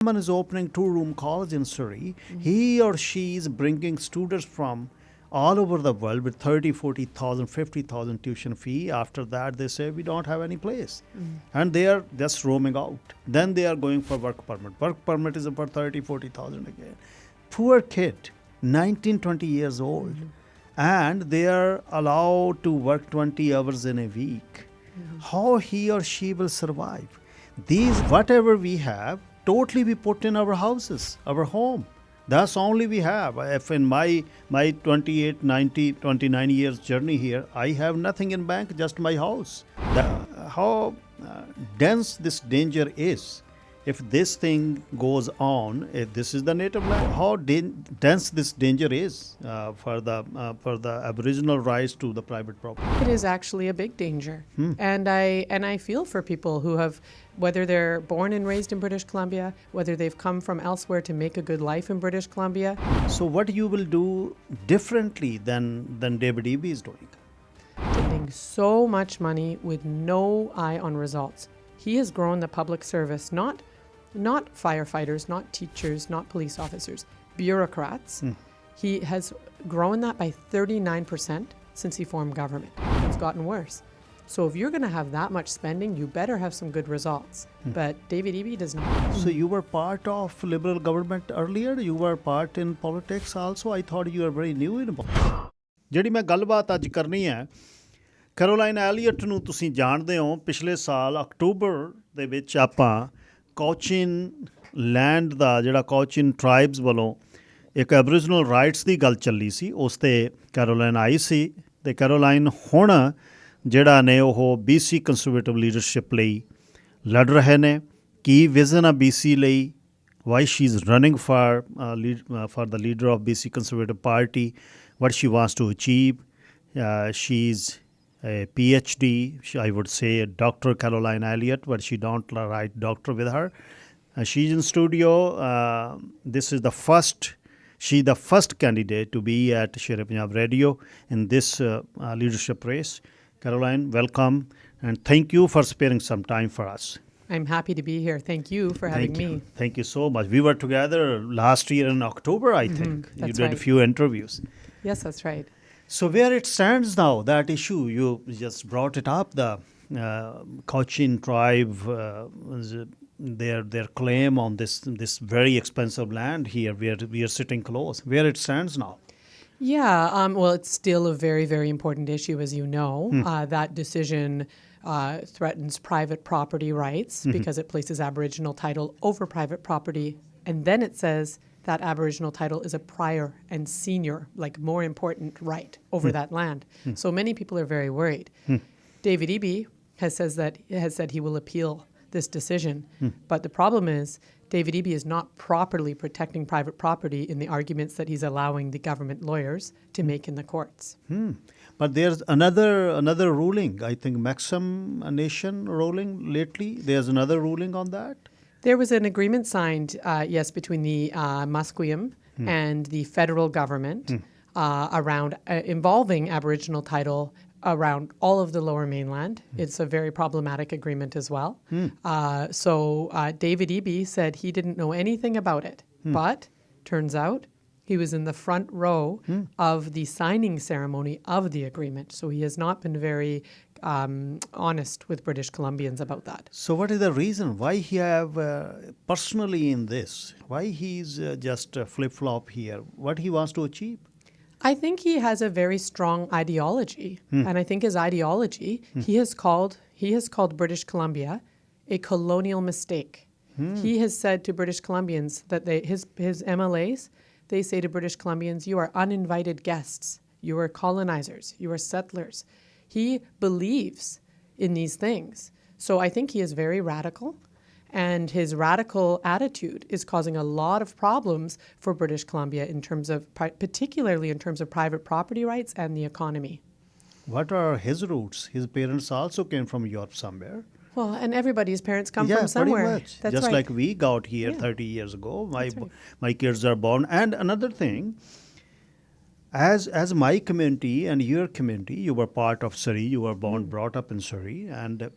Someone is opening two-room college in Surrey. He or she is bringing students from all over the world with 30, 40,000, 50,000 tuition fee. After that, they say, we don't have any place. And they are just roaming out. Then they are going for work permit. Work permit is about 30, 40,000 again. Poor kid, 19, 20 years old. And they are allowed to work 20 hours in a week. How he or she will survive? These, whatever we have, totally we put in our houses, our home. That's only we have. If in my 28, 90, 29 years journey here, I have nothing in bank, just my house. How dense this danger is. If this thing goes on, if this is the native land, how dense this danger is for the Aboriginal rights to the private property. It is actually a big danger. And I feel for people who have, whether they're born and raised in British Columbia, whether they've come from elsewhere to make a good life in British Columbia. So what you will do differently than David Eby is doing? Spending so much money with no eye on results. He has grown the public service, not firefighters, not teachers, not police officers, bureaucrats. He has grown that by 39% since he formed government. It's gotten worse. So if you're going to have that much spending, you better have some good results. But David Eby does not. So you were part of Liberal government earlier? You were part in politics also? I thought you were very new in politics. ਜਿਹੜੀ ਮੈਂ ਗੱਲਬਾਤ ਅੱਜ ਕਰਨੀ ਹੈ, ਕੈਰੋਲਾਈਨ Elliot ਨੂੰ ਤੁਸੀਂ ਜਾਣਦੇ ਹੋ। ਪਿਛਲੇ ਸਾਲ ਅਕਤੂਬਰ ਦੇ ਵਿੱਚ ਆਪਾਂ ਕੋਚਿਨ ਲੈਂਡ ਦਾ ਜਿਹੜਾ ਕੋਚਿਨ ਟਰਾਈਬਸ ਵੱਲੋਂ ਇੱਕ ਐਬਰੀਜਨਲ ਰਾਈਟਸ ਦੀ ਗੱਲ ਚੱਲੀ ਸੀ, ਉਸ 'ਤੇ ਕੈਰੋਲਾਈਨ ਆਈ ਸੀ। ਅਤੇ ਕੈਰੋਲਾਈਨ ਹੁਣ ਜਿਹੜਾ ਨੇ ਉਹ BC ਕੰਜ਼ਰਵੇਟਿਵ ਲੀਡਰਸ਼ਿਪ ਲਈ ਲੜ ਰਹੇ ਨੇ। ਕੀ ਵਿਜ਼ਨ ਆ BC ਲਈ? Y she is running for the leader of BC conservative party, what she wants to achieve. She's a PhD, I would say a Dr. Caroline Elliott, but she don't write doctor with her. She's in studio. This is the first candidate to be at Sherepunjab Radio in this leadership race. Caroline, welcome, and thank you for sparing some time for us. I'm happy to be here. Thank you for having me. Thank you so much. We were together last year in October, I think. You did a few interviews. Yes, that's right. So where it stands now, that issue, you just brought it up, the Cochin tribe, their claim on this very expensive land here, where we are sitting close, where it stands now. Yeah, well, it's still a very, very important issue, as you know. That decision threatens private property rights because it places Aboriginal title over private property. And then it says that Aboriginal title is a prior and senior, like more important right over that land. So many people are very worried. David Eby has said he will appeal this decision. But the problem is David Eby is not properly protecting private property in the arguments that he's allowing the government lawyers to make in the courts. But there's another ruling, I think Maxim Nation ruling lately. There's another ruling on that. There was an agreement signed, yes, between the Musqueam and the federal government around involving Aboriginal title around all of the Lower Mainland. It's a very problematic agreement as well. So David Eby said he didn't know anything about it, but turns out he was in the front row of the signing ceremony of the agreement. So he has not been very honest with British Columbians about that. So what is the reason why he have personally in this? Why he's just flip-flop here? What he wants to achieve? I think he has a very strong ideology, and I think his ideology, he has called British Columbia a colonial mistake. He has said to British Columbians that his MLAs, they say to British Columbians, you are uninvited guests, you are colonizers, you are settlers. He believes in these things. So I think he is very radical, and his radical attitude is causing a lot of problems for British Columbia in terms of, particularly in terms of private property rights and the economy. What are his roots? His parents also came from Europe somewhere. Well, and everybody's parents come from somewhere. Pretty much. That's just right. like we got here 30 years ago. My kids are born. And another thing, as my community and your community, you were part of Shere, you were born, brought up in Shere, and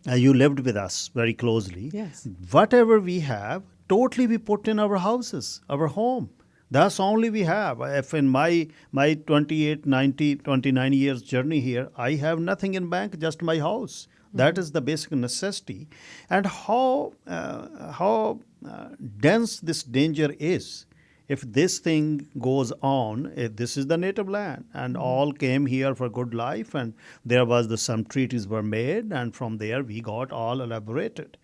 You lived with us very closely. Yes. Whatever we have, totally we put in our houses, our home. That's only we have. If in my 28, 90, 29 years journey here, I have nothing in bank, just my house. That is the basic necessity. And how dense this danger is. If this thing goes on, this is the native land, and all came here for good life, and there was some treaties were made, and from there we got all elaborated.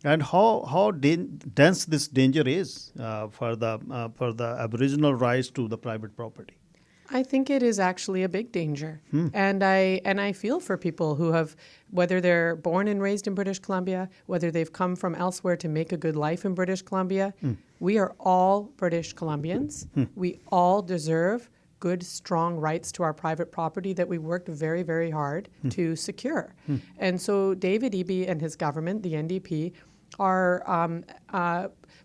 And how dense this danger is for the Aboriginal rights to the private property. I think it is actually a big danger. And I feel for people who have, whether they're born and raised in British Columbia, whether they've come from elsewhere to make a good life in British Columbia. We are all British Columbians. We all deserve good, strong rights to our private property that we worked very, very hard to secure. And so David Eby and his government, the NDP, are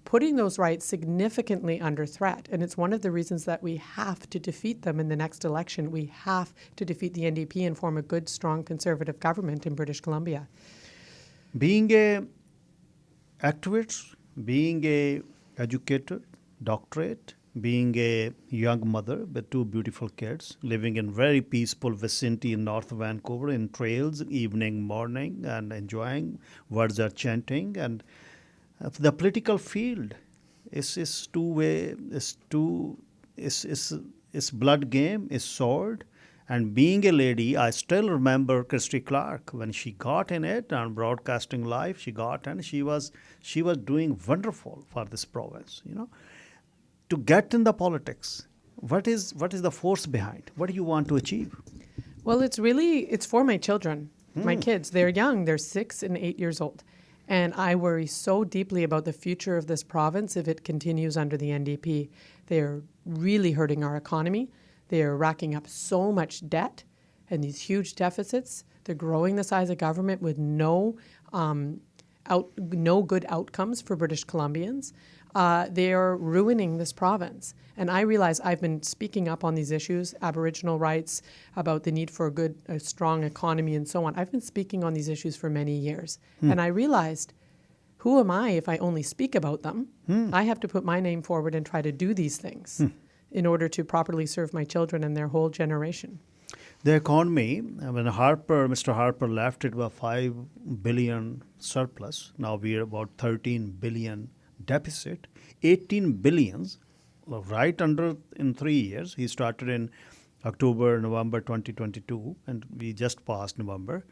putting those rights significantly under threat. And it's one of the reasons that we have to defeat them in the next election. We have to defeat the NDP and form a good, strong Conservative government in British Columbia. Being a activist, being a educator, doctorate, being a young mother with two beautiful kids, living in very peaceful vicinity in North Vancouver, in trails, evening, morning, and enjoying, words are chanting, and the political field is two-way, is blood game, is sword. And being a lady, I still remember Christy Clark when she got in it on broadcasting live. She got and she was doing wonderful for this province. To get in the politics, what is the force behind? What do you want to achieve? Well, it's for my children, my kids. They're young. They're 6 and 8 years old. And I worry so deeply about the future of this province if it continues under the NDP. They're really hurting our economy. They're racking up so much debt and these huge deficits. They're growing the size of government with no good outcomes for British Columbians. They are ruining this province. And I realize I've been speaking up on these issues, Aboriginal rights, about the need for a strong economy and so on. I've been speaking on these issues for many years. And I realized, who am I if I only speak about them? I have to put my name forward and try to do these things in order to properly serve my children and their whole generation. The economy, when Mr. Harper left, it was $5 billion surplus. Now we are about $13 billion deficit. 18 billions, right under in 3 years. He started in October, November 2022, and we just passed November.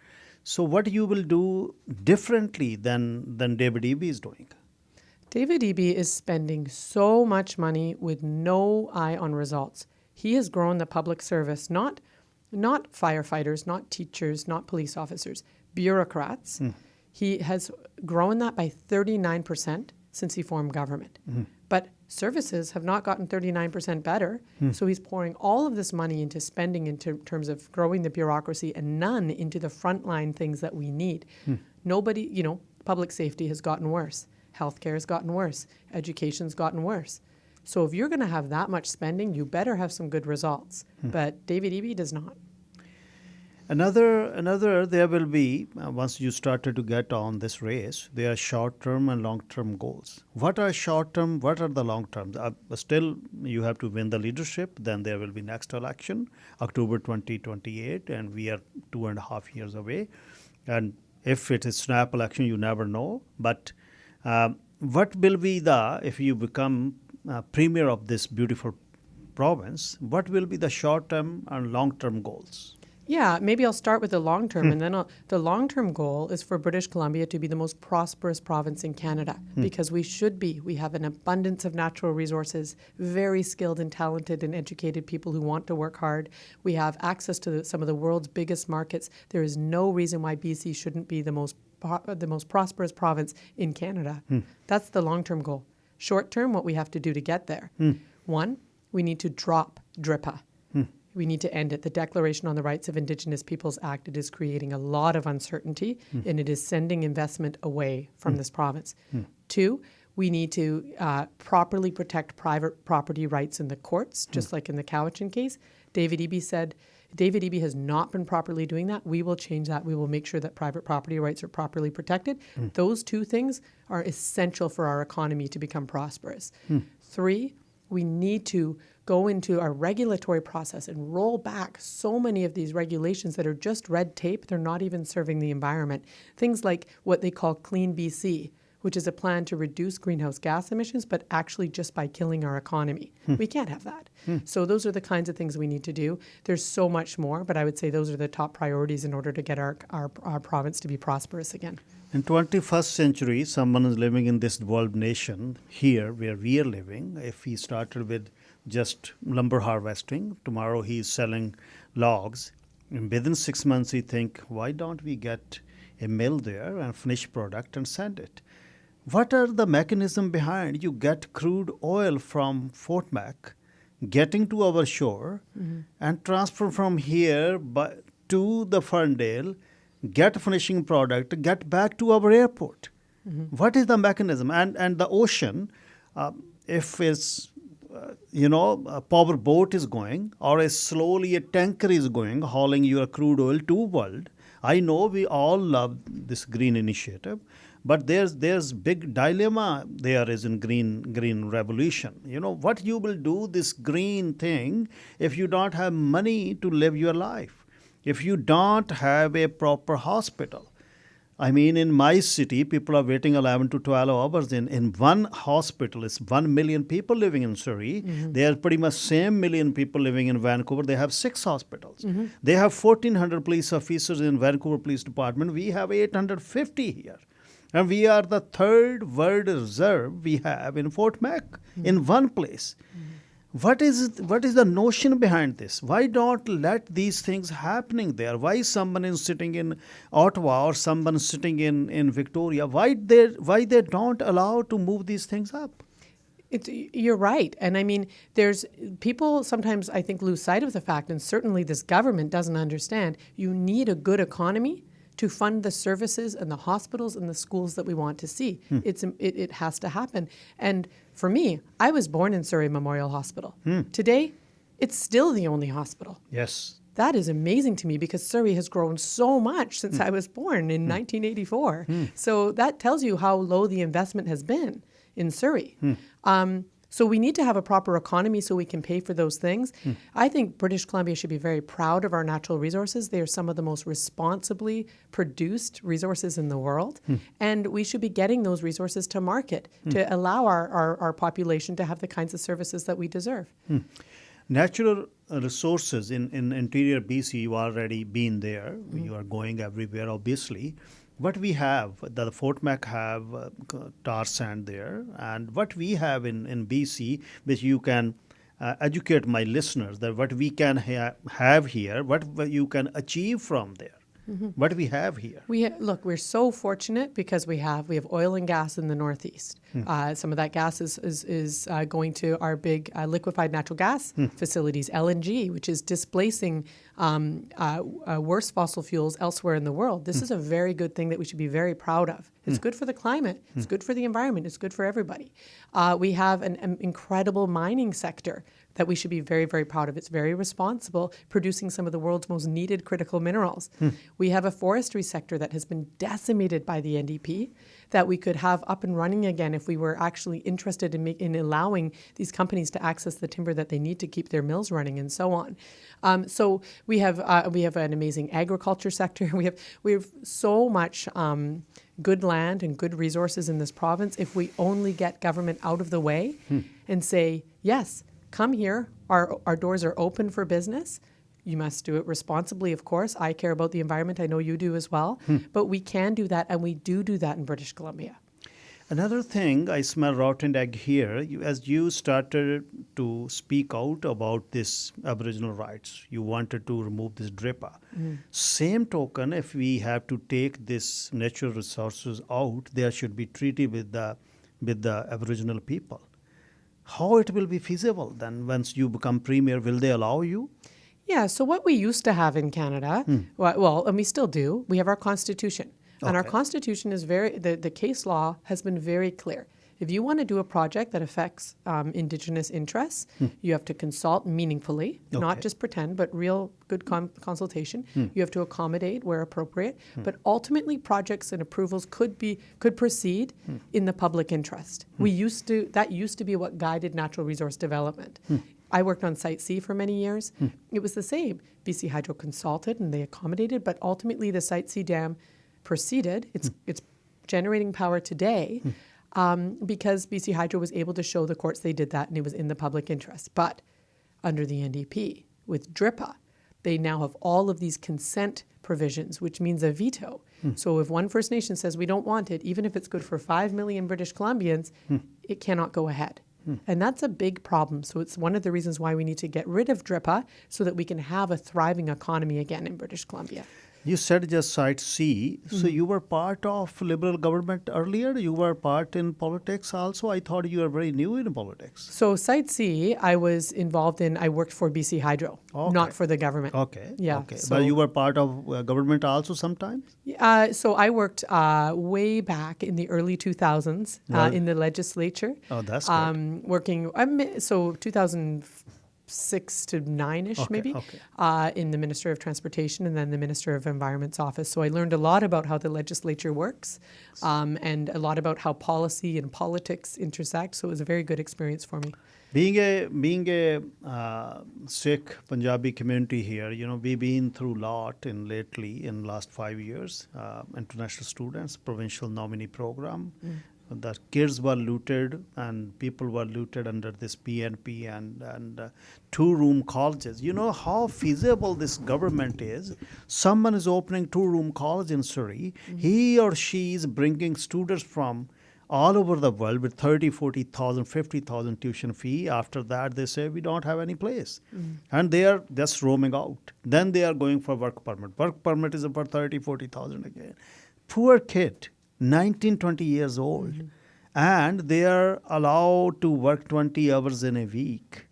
So what you will do differently than David Eby is doing? David Eby is spending so much money with no eye on results. He has grown the public service, not firefighters, not teachers, not police officers, bureaucrats. He has grown that by 39% since he formed government. But services have not gotten 39% better. So he's pouring all of this money into spending in terms of growing the bureaucracy and none into the frontline things that we need. Nobody, public safety has gotten worse. Healthcare has gotten worse. Education's gotten worse. So if you're going to have that much spending, you better have some good results. But David Eby does not. Another, there will be, once you started to get on this race, there are short-term and long-term goals. What are short-term, what are the long-term? Still, you have to win the leadership, then there will be next election, October 2028, and we are 2.5 years away. And if it is snap election, you never know. But what will be if you become premier of this beautiful province, what will be the short-term and long-term goals? Yeah, maybe I'll start with the long term, and then the long-term goal is for British Columbia to be the most prosperous province in Canada, because we should be. We have an abundance of natural resources, very skilled and talented and educated people who want to work hard. We have access to some of the world's biggest markets. There is no reason why BC shouldn't be the most prosperous province in Canada. That's the long-term goal. Short-term, what we have to do to get there. One, we need to drop DRIPA. We need to end it. The Declaration on the Rights of Indigenous Peoples Act, it is creating a lot of uncertainty and it is sending investment away from this province. Two, we need to properly protect private property rights in the courts, just like in the Cowichan case. David Eby said David Eby has not been properly doing that. We will change that. We will make sure that private property rights are properly protected. Those two things are essential for our economy to become prosperous. 3, we need to go into our regulatory process and roll back so many of these regulations that are just red tape. They're not even serving the environment. Things like what they call Clean BC, which is a plan to reduce greenhouse gas emissions, but actually just by killing our economy. We can't have that. So those are the kinds of things we need to do. There's so much more, but I would say those are the top priorities in order to get our province to be prosperous again. In 21st century, someone is living in this developed nation here where we are living. If he started with just lumber harvesting, tomorrow he is selling logs. And within 6 months, he think, why don't we get a mill there and finish product and send it? What are the mechanism behind you get crude oil from Fort Mac, getting to our shore, and transfer from here to the Ferndale, get finishing product, get back to our airport? What is the mechanism? And the ocean, if it's a power boat is going, or slowly a tanker is going, hauling your crude oil to world. I know we all love this green initiative, but there's big dilemma there is in green revolution. What you will do this green thing if you don't have money to live your life, if you don't have a proper hospital. I mean, in my city, people are waiting 11 to 12 hours in one hospital. It's 1 million people living in Surrey. They are pretty much same million people living in Vancouver. They have 6 hospitals. They have 1,400 police officers in Vancouver Police Department. We have 850 here. And we are the 3rd world reserve we have in Fort Mac in one place. What is the notion behind this? Why don't let these things happening there? Why someone is sitting in Ottawa or someone sitting in Victoria? Why they don't allow to move these things up? You're right. And I mean, there's people sometimes I think lose sight of the fact, and certainly this government doesn't understand, you need a good economy to fund the services and the hospitals and the schools that we want to see. It has to happen. And for me, I was born in Surrey Memorial Hospital. Today, it's still the only hospital. Yes. That is amazing to me because Surrey has grown so much since I was born in 1984. So that tells you how low the investment has been in Surrey. So we need to have a proper economy so we can pay for those things. I think British Columbia should be very proud of our natural resources. They are some of the most responsibly produced resources in the world. And we should be getting those resources to market to allow our population to have the kinds of services that we deserve. Natural resources in interior BC, you already been there. You are going everywhere, obviously. What we have, the Fort Mac have tar sand there, and what we have in BC, which you can educate my listeners that what we can have here, what you can achieve from there. What we have here. Look, we're so fortunate because we have oil and gas in the Northeast. Some of that gas is going to our big liquefied natural gas facilities, LNG, which is displacing worse fossil fuels elsewhere in the world. This is a very good thing that we should be very proud of. It's good for the climate. It's good for the environment. It's good for everybody. We have an incredible mining sector that we should be very, very proud of. It's very responsible, producing some of the world's most needed critical minerals. We have a forestry sector that has been decimated by the NDP that we could have up and running again if we were actually interested in allowing these companies to access the timber that they need to keep their mills running and so on. So we have an amazing agriculture sector. We have so much good land and good resources in this province if we only get government out of the way and say, yes, come here. Our doors are open for business. You must do it responsibly, of course. I care about the environment. I know you do as well. But we can do that, and we do that in British Columbia. Another thing, I smell rotten egg here. As you started to speak out about this Aboriginal rights, you wanted to remove this DRIPA. Same token, if we have to take this natural resources out, there should be treaty with the Aboriginal people. How it will be feasible then once you become premier? Will they allow you? Yeah, so what we used to have in Canada, well, and we still do, we have our Constitution. And our Constitution is the case law has been very clear. if you want to do a project that affects Indigenous interests, you have to consult meaningfully, not just pretend, but real good consultation. You have to accommodate where appropriate. But ultimately, projects and approvals could proceed in the public interest. That used to be what guided natural resource development. I worked on Site C for many years. It was the same. BC Hydro consulted and they accommodated, but ultimately the Site C dam proceeded. It's generating power today because BC Hydro was able to show the courts they did that and it was in the public interest. But under the NDP, with DRIPA, they now have all of these consent provisions, which means a veto. So if one First Nation says we don't want it, even if it's good for 5 million British Columbians, it cannot go ahead. And that's a big problem. So it's one of the reasons why we need to get rid of DRIPA so that we can have a thriving economy again in British Columbia. You said just Site C. So you were part of Liberal government earlier? You were part in politics also? I thought you were very new in politics. So Site C, I was involved in, I worked for BC Hydro, not for the government. Okay. Yeah. Okay. So, but you were part of government also sometimes? So I worked way back in the early 2000s in the legislature. Oh, that's good. Working, so 2006 to 9-ish maybe, in the Minister of Transportation and then the Minister of Environment's office. So I learned a lot about how the legislature works and a lot about how policy and politics intersect. So it was a very good experience for me. Being a Sikh Punjabi community here, we've been through a lot lately in last 5 years. International students, provincial nominee program. The kids were looted and people were looted under this PNP and two-room colleges. You know how feasible this government is. Someone is opening two-room college in Shere. He or she is bringing students from all over the world with 30, 40,000, 50,000 tuition fee. After that, they say, we don't have any place. And they are just roaming out. Then they are going for work permit. Work permit is about 30, 40,000 again. Poor kid. 19, 20 years old, and they are allowed to work 20 hours in a week.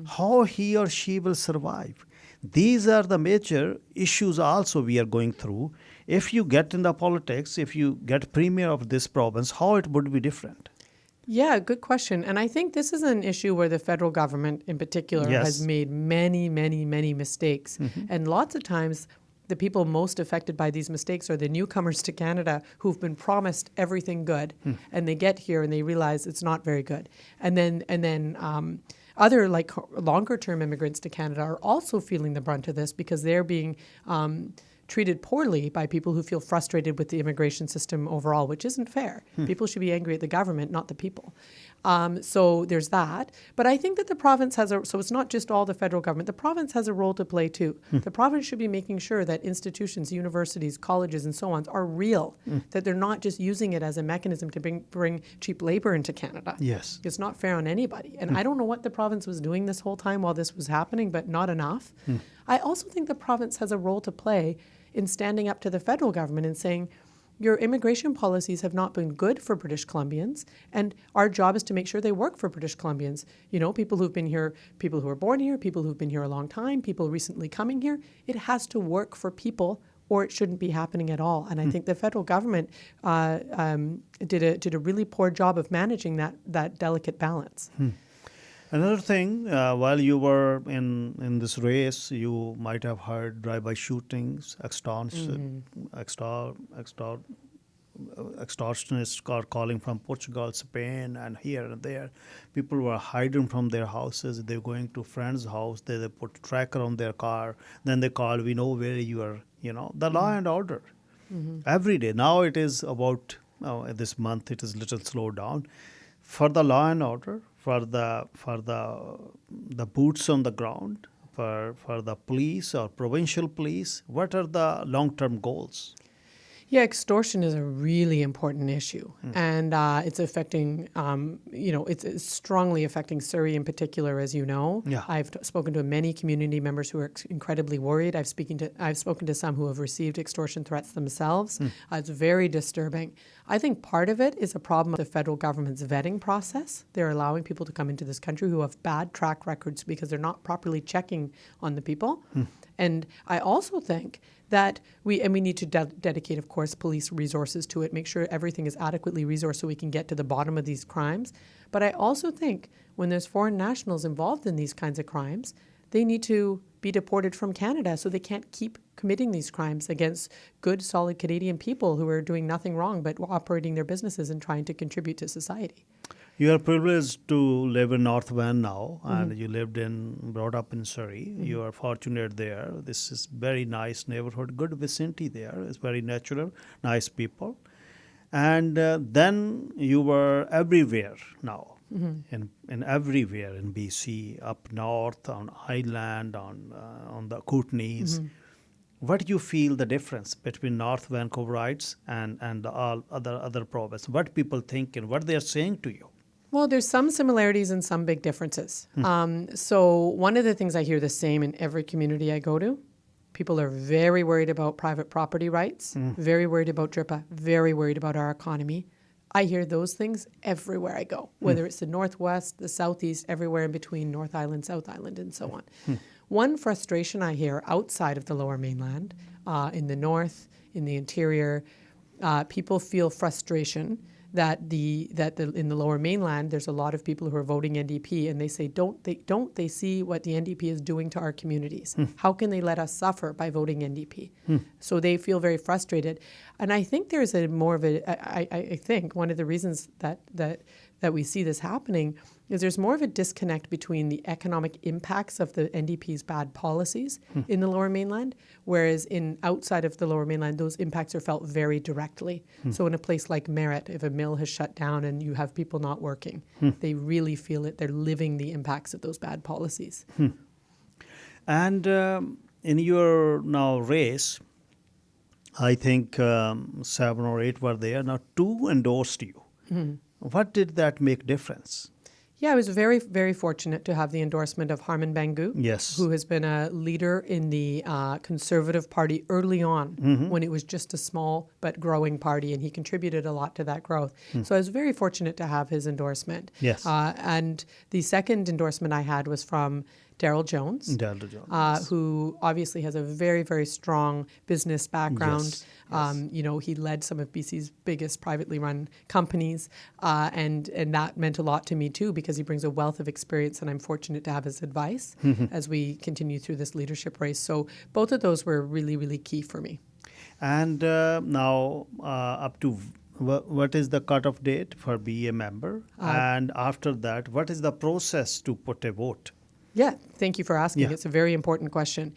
How he or she will survive? These are the major issues also we are going through. If you get in the politics, if you get premier of this province, how it would be different? Yeah, good question. And I think this is an issue where the federal government in particular has made many, many, many mistakes. And lots of times the people most affected by these mistakes are the newcomers to Canada who've been promised everything good, and they get here and they realize it's not very good. And then other like longer term immigrants to Canada are also feeling the brunt of this because they're being treated poorly by people who feel frustrated with the immigration system overall, which isn't fair. People should be angry at the government, not the people. So there's that. But I think that the province so it's not just all the federal government, the province has a role to play too. The province should be making sure that institutions, universities, colleges and so on are real, that they're not just using it as a mechanism to bring cheap labor into Canada. Yes. It's not fair on anybody. And I don't know what the province was doing this whole time while this was happening, but not enough. I also think the province has a role to play in standing up to the federal government and saying, your immigration policies have not been good for British Columbians, and our job is to make sure they work for British Columbians. People who've been here, people who are born here, people who've been here a long time, people recently coming here. It has to work for people or it shouldn't be happening at all. And I think the federal government did a really poor job of managing that delicate balance. Another thing, while you were in this race, you might have heard drive-by shootings, extortionists are calling from Portugal, Spain, and here and there. People were hiding from their houses. They're going to friend's house. They put a tracker on their car. Then they call, we know where you are. The law and order. Every day. Now it is about, this month it is little slowed down. For the law and order, for the boots on the ground, for the police or provincial police, what are the long-term goals? Yeah, extortion is a really important issue, and it's affecting, it's strongly affecting Surrey in particular, as you know. Yeah. I've spoken to many community members who are incredibly worried. I've spoken to some who have received extortion threats themselves. It's very disturbing. I think part of it is a problem of the federal government's vetting process. They're allowing people to come into this country who have bad track records because they're not properly checking on the people. And I also think that we need to dedicate, of course, police resources to it, make sure everything is adequately resourced so we can get to the bottom of these crimes. But I also think when there's foreign nationals involved in these kinds of crimes, they need to be deported from Canada so they can't keep committing these crimes against good, solid Canadian people who are doing nothing wrong but operating their businesses and trying to contribute to society. You are privileged to live in North Van now, and you brought up in Surrey. You are fortunate there. This is very nice neighborhood, good vicinity there. It's very natural, nice people. And then you were everywhere now, in everywhere in BC, up north, on Island, on the Kootenays. What do you feel the difference between North Vancouverites and the all other province? What people think and what they are saying to you? Well, there's some similarities and some big differences. So one of the things I hear the same in every community I go to, people are very worried about private property rights, very worried about DRIPA, very worried about our economy. I hear those things everywhere I go, whether it's the Northwest, the Southeast, everywhere in between, North Island, South Island, and so on. One frustration I hear outside of the Lower Mainland, in the North, in the interior, people feel frustration that in the Lower Mainland there's a lot of people who are voting NDP, and they say don't they see what the NDP is doing to our communities? How can they let us suffer by voting NDP? So they feel very frustrated, and I think there's I think one of the reasons that we see this happening is there's more of a disconnect between the economic impacts of the NDP's bad policies in the Lower Mainland, whereas outside of the Lower Mainland, those impacts are felt very directly. So in a place like Merritt, if a mill has shut down and you have people not working, they really feel it. They're living the impacts of those bad policies. And in your now race, I think 7 or 8 were there. Now 2 endorsed you. What did that make difference? Yeah, I was very, very fortunate to have the endorsement of Harman Bangu, who has been a leader in the Conservative Party early on when it was just a small but growing party, and he contributed a lot to that growth. So I was very fortunate to have his endorsement. And the second endorsement I had was from Daryl Jones, who obviously has a very, very strong business background. He led some of BC's biggest privately run companies, and that meant a lot to me too, because he brings a wealth of experience, and I'm fortunate to have his advice as we continue through this leadership race. So both of those were really, really key for me. And now up to what is the cutoff date for be a member? And after that, what is the process to put a vote? Yeah, thank you for asking. It's a very important question.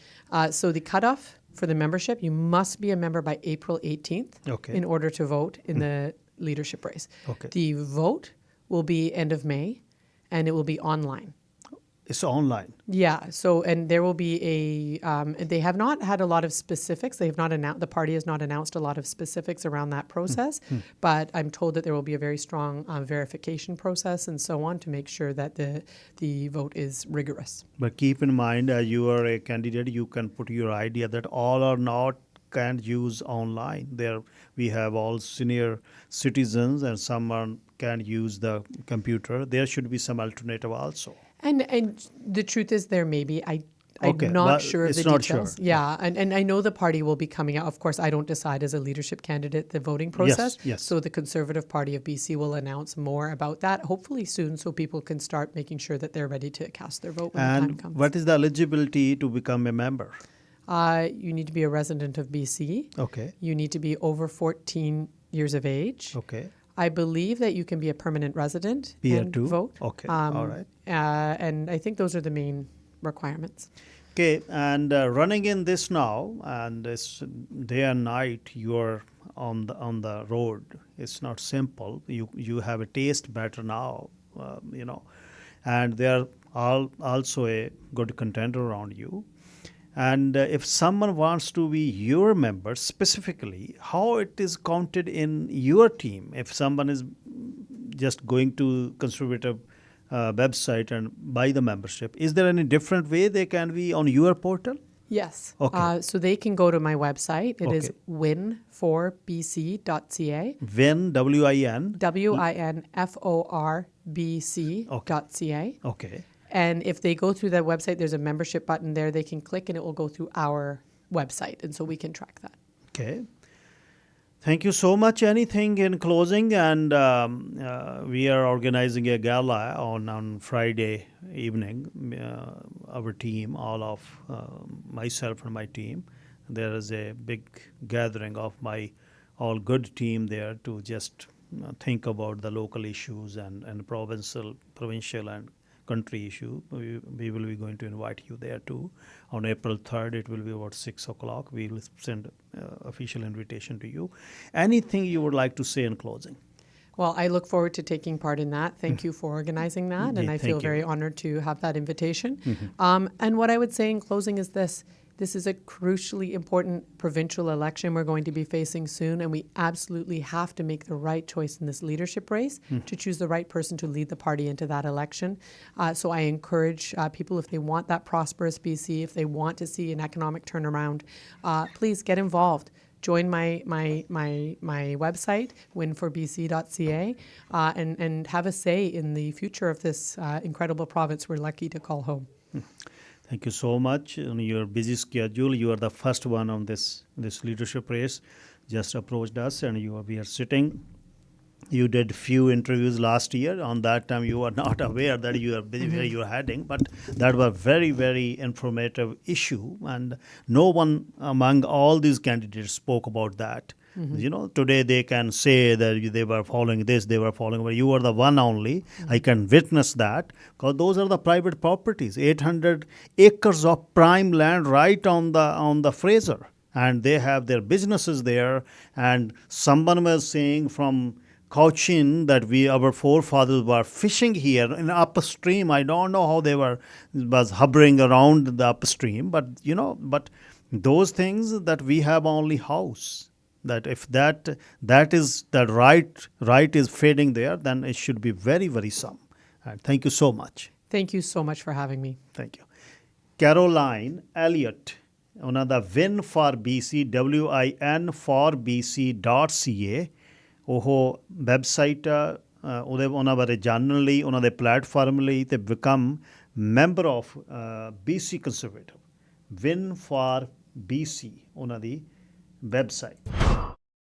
So the cutoff for the membership, you must be a member by April 18th in order to vote in the leadership race. The vote will be end of May, and it will be online. It's online. Yeah. So, and there will be they have not had a lot of specifics. They have not announced, the party has not announced a lot of specifics around that process, but I'm told that there will be a very strong verification process and so on to make sure that the vote is rigorous. But keep in mind, as you are a candidate, you can put your idea that all or not can't use online. There we have all senior citizens, and some can use the computer. There should be some alternative also. And the truth is there may be. I'm not sure of the details. Yeah, and I know the party will be coming out. Of course, I don't decide as a leadership candidate the voting process. So the Conservative Party of BC will announce more about that, hopefully soon, so people can start making sure that they're ready to cast their vote when the time comes. And what is the eligibility to become a member? You need to be a resident of BC. You need to be over 14 years of age. I believe that you can be a permanent resident and vote. All right. And I think those are the main requirements. And running in this now, and it's day and night, you're on the road. It's not simple. You have a taste better now, and there are also a good contender around you. And if someone wants to be your member specifically, how it is counted in your team? If someone is just going to Conservative website and buy the membership, is there any different way they can be on your portal? Yes. Okay. So they can go to my website. It is Okay. winforbc.ca. Win, W-I-N. winforbc.ca. Okay. And if they go through that website, there's a membership button there. They can click and it will go through our website. And so we can track that. Okay. Thank you so much. Anything in closing? And we are organizing a gala on Friday evening. Our team, all of myself and my team, there is a big gathering of my all good team there to just think about the local issues and provincial and country issue. We will be going to invite you there too. On April 3rd, it will be about 6 o'clock. We will send official invitation to you. Anything you would like to say in closing? Well, I look forward to taking part in that. Thank you for organizing that. And I feel thank you. very honored to have that invitation. And what I would say in closing is this. This is a crucially important provincial election we're going to be facing soon, and we absolutely have to make the right choice in this leadership race to choose the right person to lead the party into that election. So I encourage people, if they want that prosperous BC, if they want to see an economic turnaround, please get involved. Join my website, winforbc.ca, and have a say in the future of this incredible province we're lucky to call home. Thank you so much. On your busy schedule, you are the first one on this leadership race. Just approached us, and we are sitting. You did few interviews last year. On that time, you were not aware that you are busy where you are heading, but that was very, very informative issue, and no one among all these candidates spoke about that. Today they can say that they were following this, they were following, but you are the one only. I can witness that, because those are the private properties, 800 acres of prime land right on the Fraser, and they have their businesses there. And someone was saying from Cochin that our forefathers were fishing here in upstream. I don't know how they was hovering around the upstream, but those things that we have only house. That if that is the right is fading there, then it should be very, very some. Thank you so much. Thank you so much for having me. Thank you. Caroline Elliott, ਉਹਨਾਂ ਦਾ win for BC, WIN for BC.ca, ਉਹ website ਉਹਨਾਂ ਬਾਰੇ ਜਾਣਨ ਲਈ, ਉਹਨਾਂ ਦੇ platform ਲਈ, ਤੇ become member of BC conservative, win for BC ਉਹਨਾਂ ਦੀ ਵੈਬਸਾਈਟ.